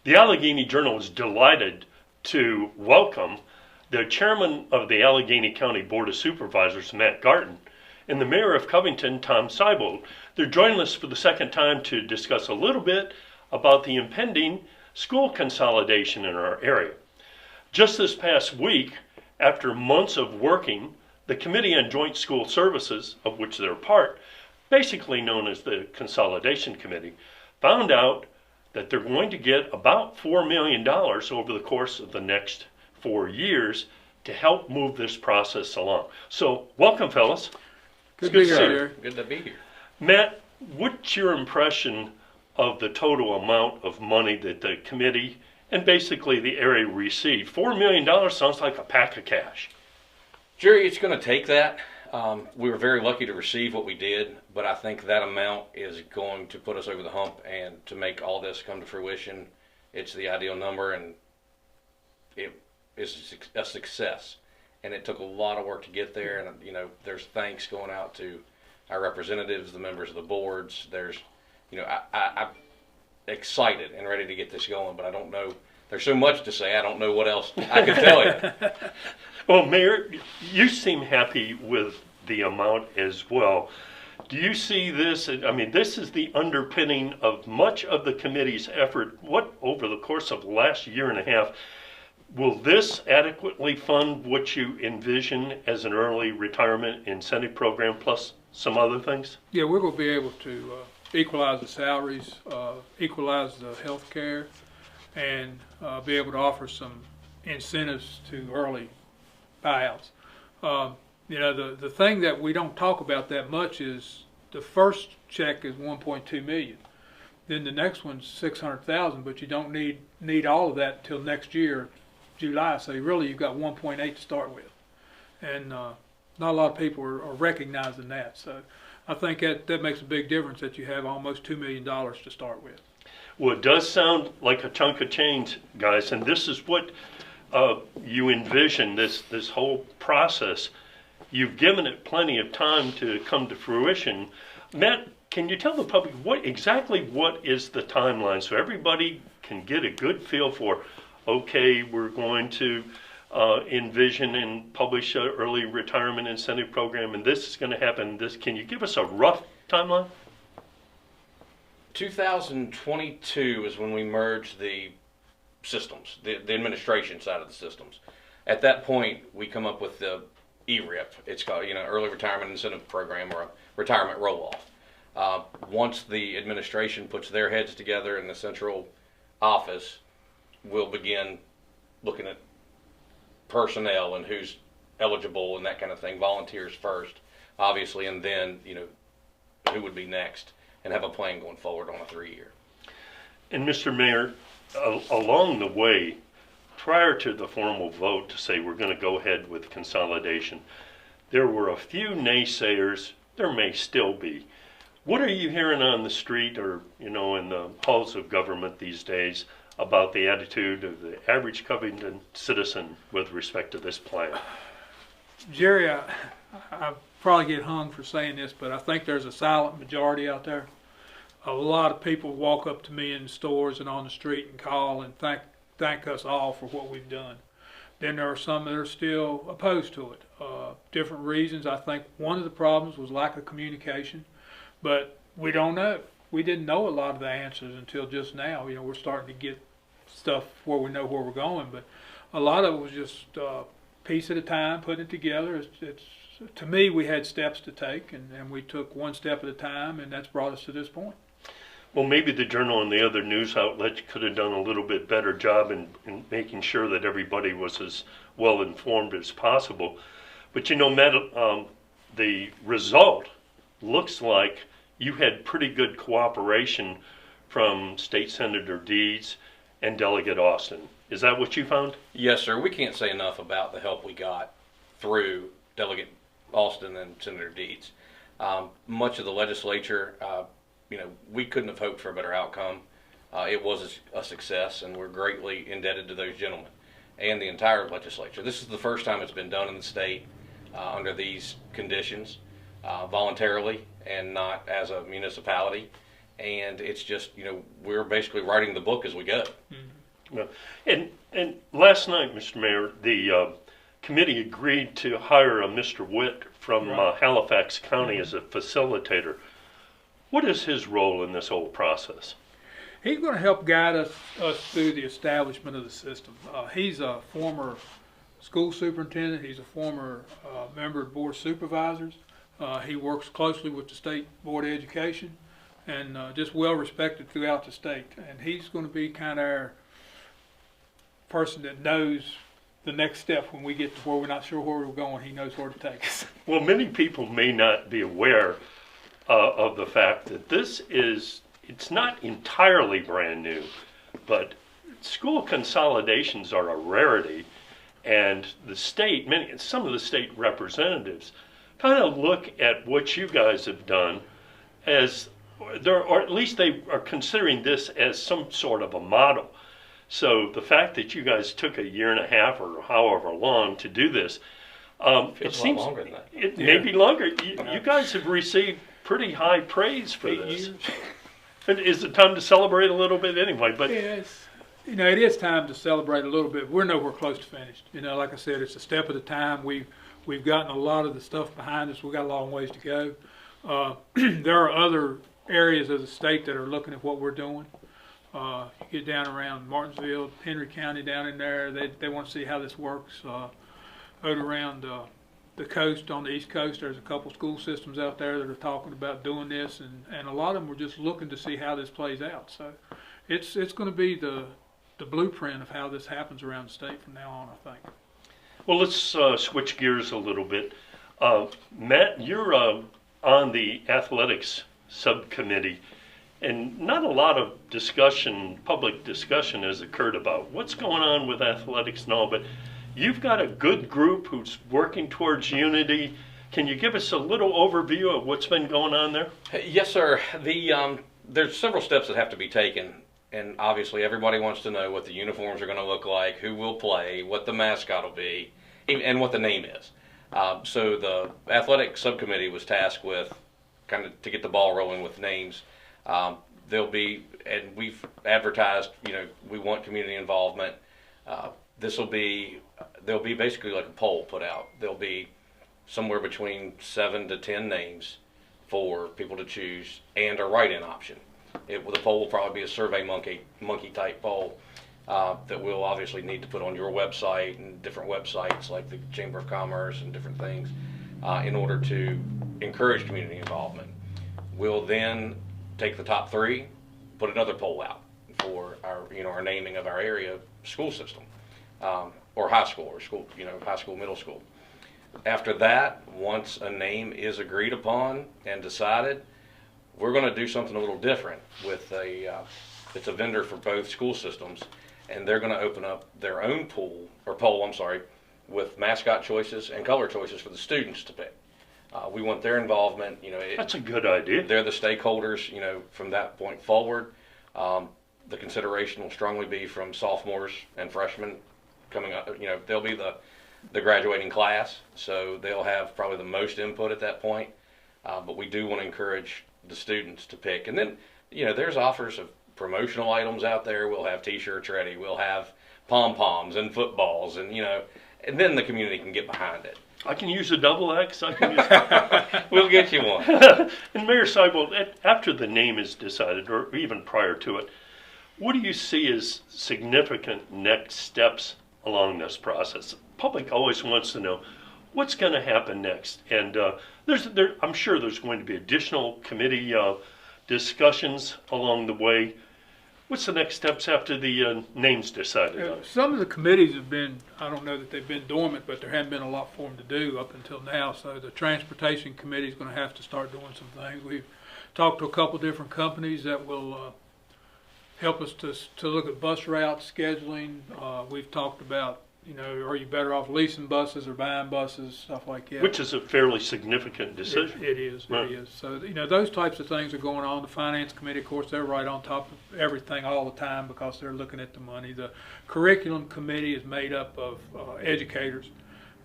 The Alleghany Journal is delighted to welcome the chairman of the Alleghany County Board of Supervisors, Matt Garten, and the mayor of Covington, Tom Sibold. They're joining us for the second time to discuss a little bit about the impending school consolidation in our area. Just this past week, after months of working, the Committee on Joint School Services, of which they're part, basically known as the Consolidation Committee, found out that they're going to get about $4 million over the course of the next 4 years to help move this process along. So, welcome, fellas. Good to be here. Good to be here. Matt, what's your impression of the total amount of money that the committee and basically the area received? $4 million sounds like a pack of cash. Jerry, it's going to take that. We were very lucky to receive what we did, but I think that amount is going to put us over the hump, and to make all this come to fruition, it's the ideal number, and it is a success. And it took a lot of work to get there, and there's thanks going out to our representatives, the members of the boards. There's, I'm excited and ready to get this going, but I don't know. There's so much to say, I don't know what else I can tell you. Well, Mayor, you seem happy with the amount as well. Do you see this? I mean, this is the underpinning of much of the committee's effort. What, over the course of the last year and a half, will this adequately fund what you envision as an early retirement incentive program plus some other things? Yeah, we're going to be able to equalize the salaries, equalize the health care, and be able to offer some incentives to early buyouts. The thing that we don't talk about that much is the first check is $1.2 million. Then the next one's $600,000, but you don't need all of that until next year, July. So you've got 1.8 to start with, and not a lot of people are recognizing that. So I think that makes a big difference that you have almost $2 million to start with. Well, it does sound like a chunk of change, guys, and this is what you envision, this whole process. You've given it plenty of time to come to fruition. Matt, can you tell the public what is the timeline so everybody can get a good feel for, okay, we're going to envision and publish an early retirement incentive program, and this is going to happen. Can you give us a rough timeline? 2022 is when we merged the systems, the administration side of the systems. At that point, we come up with the ERIP. It's called, Early Retirement Incentive Program, or a retirement roll-off. Once the administration puts their heads together in the central office, we'll begin looking at personnel and who's eligible and that kind of thing. Volunteers first, obviously, and then who would be next, and have a plan going forward on a 3-year. And Mr. Mayor, along the way, prior to the formal vote to say we're going to go ahead with consolidation, there were a few naysayers. There may still be. What are you hearing on the street or in the halls of government these days about the attitude of the average Covington citizen with respect to this plan? Jerry, I probably get hung for saying this, but I think there's a silent majority out there. A lot of people walk up to me in stores and on the street and call and thank us all for what we've done. Then there are some that are still opposed to it. Different reasons. I think one of the problems was lack of communication, but we don't know. We didn't know a lot of the answers until just now. We're starting to get stuff where we know where we're going, but a lot of it was just piece at a time, putting it together. To me, we had steps to take, and we took one step at a time, and that's brought us to this point. Well, maybe the Journal and the other news outlets could have done a little bit better job in making sure that everybody was as well informed as possible. But Matt, the result looks like you had pretty good cooperation from State Senator Deeds and Delegate Austin. Is that what you found? Yes, sir. We can't say enough about the help we got through Delegate Austin and Senator Deeds. Much of the legislature, we couldn't have hoped for a better outcome. It was a success, and we're greatly indebted to those gentlemen and the entire legislature. This is the first time it's been done in the state under these conditions, voluntarily and not as a municipality. And it's just, we're basically writing the book as we go. Mm-hmm. Well, and last night, Mr. Mayor, the committee agreed to hire a Mr. Witt from Right. Halifax County as a facilitator. What is his role in this whole process? He's going to help guide us through the establishment of the system. He's a former school superintendent. He's a former member of the Board of Supervisors. He works closely with the State Board of Education and just well respected throughout the state. And he's going to be kind of our person that knows the next step when we get to where we're not sure where we're going. He knows where to take us. Well, many people may not be aware of the fact that it's not entirely brand new, but school consolidations are a rarity, and the state, some of the state representatives kind of look at what you guys have done as, or at least they are considering this as some sort of a model. So the fact that you guys took a year and a half or however long to do this, it Feels a lot seems longer than that. it may be longer. You guys have received pretty high praise for 8 this. years. Is it time to celebrate a little bit anyway? But Yes. It is time to celebrate a little bit. We're nowhere close to finished. Like I said, it's a step at a time. We've gotten a lot of the stuff behind us. We've got a long ways to go. There are other areas of the state that are looking at what we're doing. You get down around Martinsville, Henry County down in there, they want to see how this works. Out around the coast, on the East Coast, there's a couple school systems out there that are talking about doing this, and a lot of them were just looking to see how this plays out. So it's going to be the blueprint of how this happens around the state from now on, I think. well, let's switch gears a little bit. Matt, you're on the athletics subcommittee, and not a lot of public discussion has occurred about what's going on with athletics and all, but you've got a good group who's working towards unity. Can you give us a little overview of what's been going on there? Yes, sir. There's several steps that have to be taken, and obviously everybody wants to know what the uniforms are going to look like, who will play, what the mascot will be, and what the name is. So the athletic subcommittee was tasked with kind of to get the ball rolling with names. There'll be, and we've advertised, we want community involvement. There'll be basically like a poll put out. There'll be somewhere between 7 to 10 names for people to choose and a write-in option. The poll will probably be a Survey Monkey type poll that we'll obviously need to put on your website and different websites like the Chamber of Commerce and different things in order to encourage community involvement. We'll then take the top 3, put another poll out for our naming of our area school system, or high school or school, high school, middle school. After that, once a name is agreed upon and decided, we're going to do something a little different with it's a vendor for both school systems, and they're going to open up their own poll, with mascot choices and color choices for the students to pick. We want their involvement. That's a good idea. They're the stakeholders. From that point forward, the consideration will strongly be from sophomores and freshmen coming up. They'll be the graduating class, so they'll have probably the most input at that point. But we do want to encourage the students to pick. And then, there's offers of promotional items out there. We'll have T-shirts ready. We'll have pom-poms and footballs, and and then the community can get behind it. I can use a double X. We'll get you one. And Mayor Sibold, after the name is decided, or even prior to it, what do you see as significant next steps along this process? The public always wants to know what's going to happen next. And I'm sure there's going to be additional committee discussions along the way. What's the next steps after the name's decided on? Some of the committees have been, I don't know that they've been dormant, but there hadn't been a lot for them to do up until now. So the Transportation Committee is going to have to start doing some things. We've talked to a couple different companies that will help us to look at bus route scheduling. We've talked about, are you better off leasing buses or buying buses, stuff like that. Which is a fairly significant decision. It is. So, those types of things are going on. The Finance Committee, of course, they're right on top of everything all the time because they're looking at the money. The Curriculum Committee is made up of educators,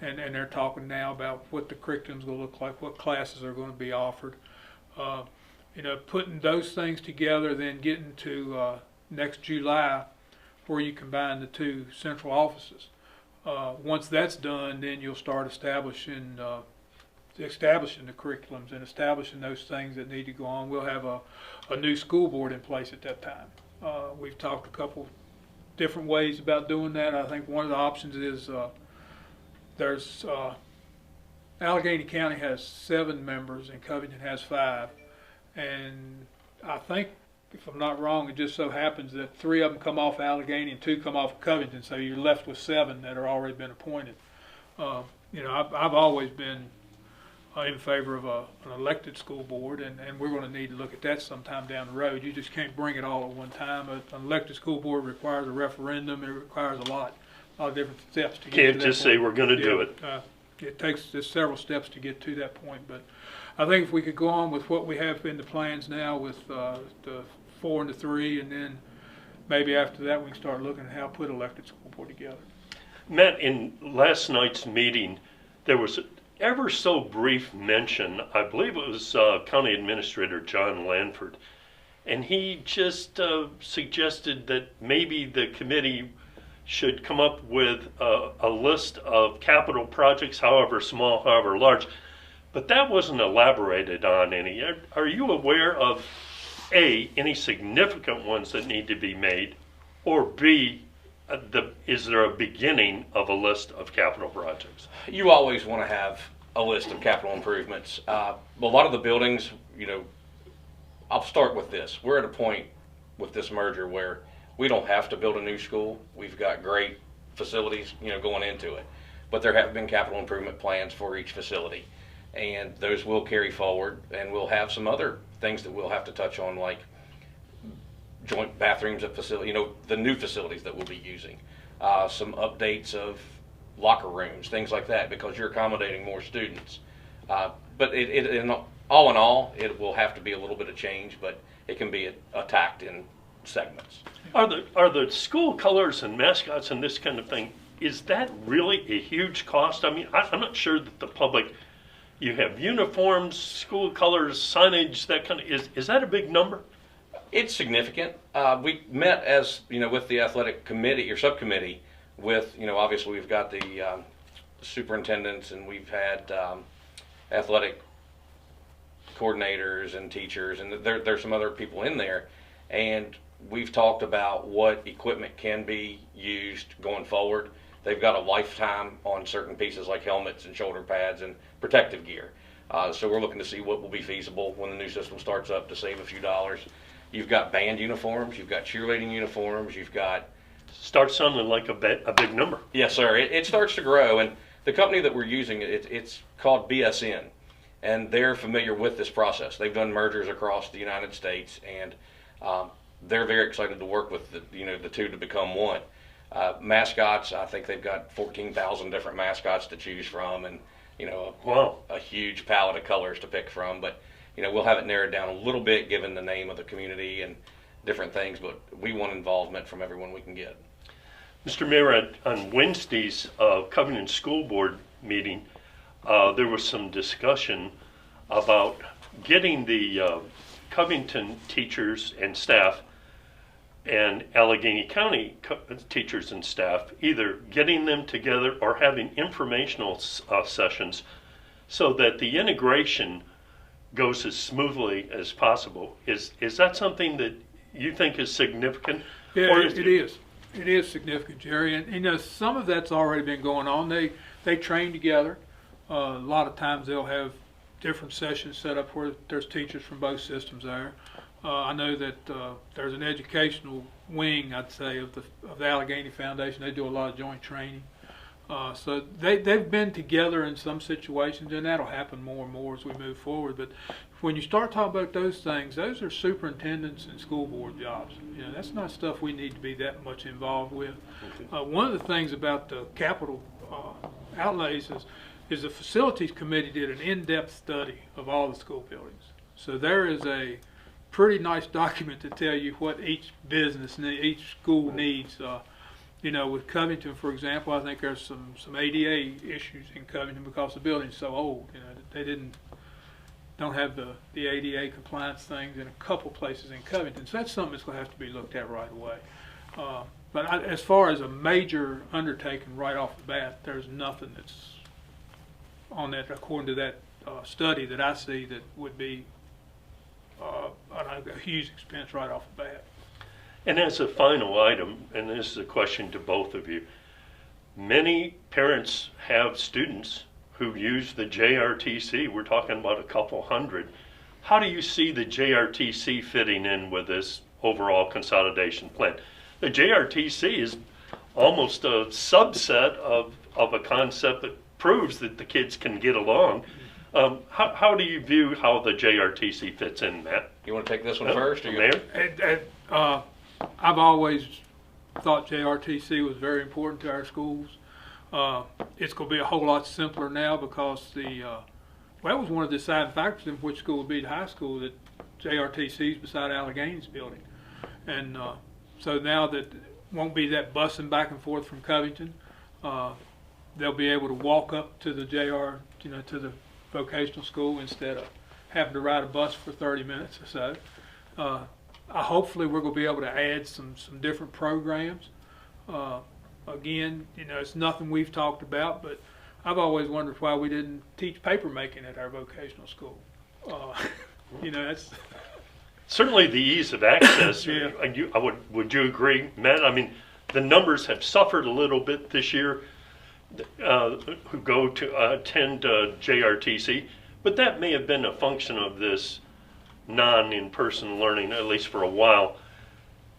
and they're talking now about what the curriculum's going to look like, what classes are going to be offered. Putting those things together, then getting to next July, where you combine the two central offices. Once that's done, then you'll start establishing the curriculums and establishing those things that need to go on. We'll have a new school board in place at that time. We've talked a couple different ways about doing that. I think one of the options is there's Alleghany County has 7 members and Covington has 5, and I think, if I'm not wrong, it just so happens that 3 of them come off Alleghany and 2 come off Covington, so you're left with 7 that are already been appointed. I've always been in favor of an elected school board, and we're going to need to look at that sometime down the road. You just can't bring it all at one time. An elected school board requires a referendum. It requires a lot of different steps to get to that point. Can't just say we're going to do it. It takes just several steps to get to that point, but I think if we could go on with what we have in the plans now with the 4 and the 3, and then maybe after that we can start looking at how to put elected school board together. Matt, in last night's meeting, there was ever so brief mention, I believe it was County Administrator John Lanford, and he just suggested that maybe the committee should come up with a list of capital projects, however small, however large, but that wasn't elaborated on any. Are you aware of, A, any significant ones that need to be made, or B, is there a beginning of a list of capital projects? You always want to have a list of capital improvements. A lot of the buildings, I'll start with this. We're at a point with this merger where we don't have to build a new school. We've got great facilities, going into it. But there have been capital improvement plans for each facility, and those will carry forward, and we'll have some other things that we'll have to touch on, like joint bathrooms at facility, the new facilities that we'll be using, some updates of locker rooms, things like that, because you're accommodating more students. But all in all, it will have to be a little bit of change, but it can be attacked in segments. Are the school colors and mascots and this kind of thing, is that really a huge cost? I mean, I'm not sure that the public, you have uniforms, school colors, signage, that kind of, is that a big number? It's significant. We met with the athletic committee or subcommittee with, obviously we've got the superintendents, and we've had athletic coordinators and teachers, and there's some other people in there, and we've talked about what equipment can be used going forward. They've got a lifetime on certain pieces like helmets and shoulder pads and protective gear. So we're looking to see what will be feasible when the new system starts up to save a few dollars. You've got band uniforms, you've got cheerleading uniforms, you've got... Starts sounding like a big number. Yes, sir. It starts to grow, and the company that we're using, it's called BSN, and they're familiar with this process. They've done mergers across the United States, and they're very excited to work with the two to become one. Mascots, I think they've got 14,000 different mascots to choose from, and a huge palette of colors to pick from. But we'll have it narrowed down a little bit given the name of the community and different things. But we want involvement from everyone we can get. Mr. Mayor, on Wednesday's Covington School Board meeting, there was some discussion about getting the Covington teachers and staff and Alleghany County teachers and staff, either getting them together or having informational sessions so that the integration goes as smoothly as possible. Is that something that you think is significant? Yeah, it is. It is significant, Jerry. And some of that's already been going on. They train together. A lot of times they'll have different sessions set up where there's teachers from both systems there. I know that there's an educational wing, I'd say, of the Alleghany Foundation. They do a lot of joint training. So they've been together in some situations, and that'll happen more and more as we move forward. But when you start talking about those things, those are superintendents and school board jobs. That's not stuff we need to be that much involved with. One of the things about the capital outlays is the facilities committee did an in-depth study of all the school buildings. So there is a pretty nice document to tell you what each business, each school needs. With Covington, for example, I think there's some ADA issues in Covington because the building's so old. They don't have the ADA compliance things in a couple places in Covington. So that's something that's going to have to be looked at right away. But as far as a major undertaking right off the bat, there's nothing that's on that, according to that study that I see, that would be a huge expense right off the bat. And as a final item, and this is a question to both of you, many parents have students who use the JRTC. We're talking about a couple hundred. How do you see the JRTC fitting in with this overall consolidation plan? The JRTC is almost a subset of a concept that proves that the kids can get along. How do you view how the JRTC fits in, Matt? You want to take this one first? Or Mayor? I've always thought JRTC was very important to our schools. It's going to be a whole lot simpler now because that was one of the deciding factors in which school would be the high school, that JRTC is beside Allegany's building. And so now that won't be that busing back and forth from Covington, they'll be able to walk up to the to the vocational school instead of having to ride a bus for 30 minutes or so. Hopefully we're going to be able to add some different programs. Again, it's nothing we've talked about, but I've always wondered why we didn't teach paper making at our vocational school. That's certainly the ease of access. Yeah. Would you agree, Matt? I mean, the numbers have suffered a little bit this year who go to attend JRTC, but that may have been a function of this in-person learning, at least for a while.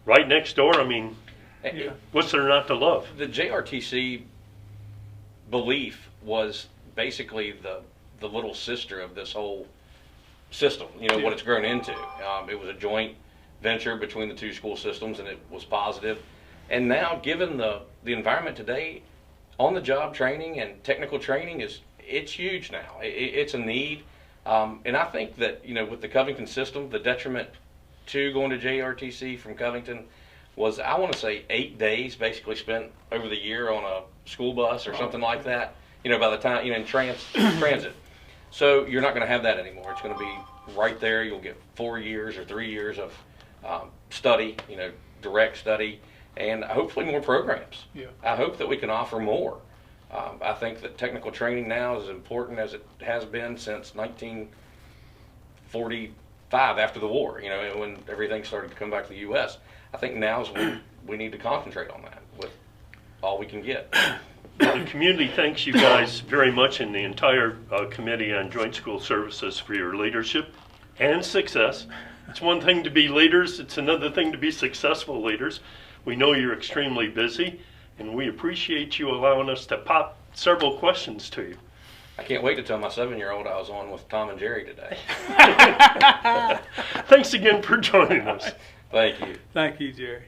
Right next door, I mean, what's there not to love? The JRTC belief was basically the little sister of this whole system, what it's grown into. It was a joint venture between the two school systems, and it was positive. And now, given the environment today, on-the-job training and technical training it's huge now. It's a need. And I think that, with the Covington system, the detriment to going to JRTC from Covington was, I want to say, 8 days basically spent over the year on a school bus or something like that, by the time, in transit. So you're not going to have that anymore. It's going to be right there. You'll get 4 years or 3 years of study, direct study, and hopefully more programs. Yeah. I hope that we can offer more. I think that technical training now is as important as it has been since 1945, after the war, when everything started to come back to the U.S. I think now is when we need to concentrate on that with all we can get. The community thanks you guys very much, and the entire Committee on Joint School Services, for your leadership and success. It's one thing to be leaders, it's another thing to be successful leaders. We know you're extremely busy, and we appreciate you allowing us to pop several questions to you. I can't wait to tell my 7-year-old I was on with Tom and Jerry today. Thanks again for joining us. Thank you. Thank you, Jerry.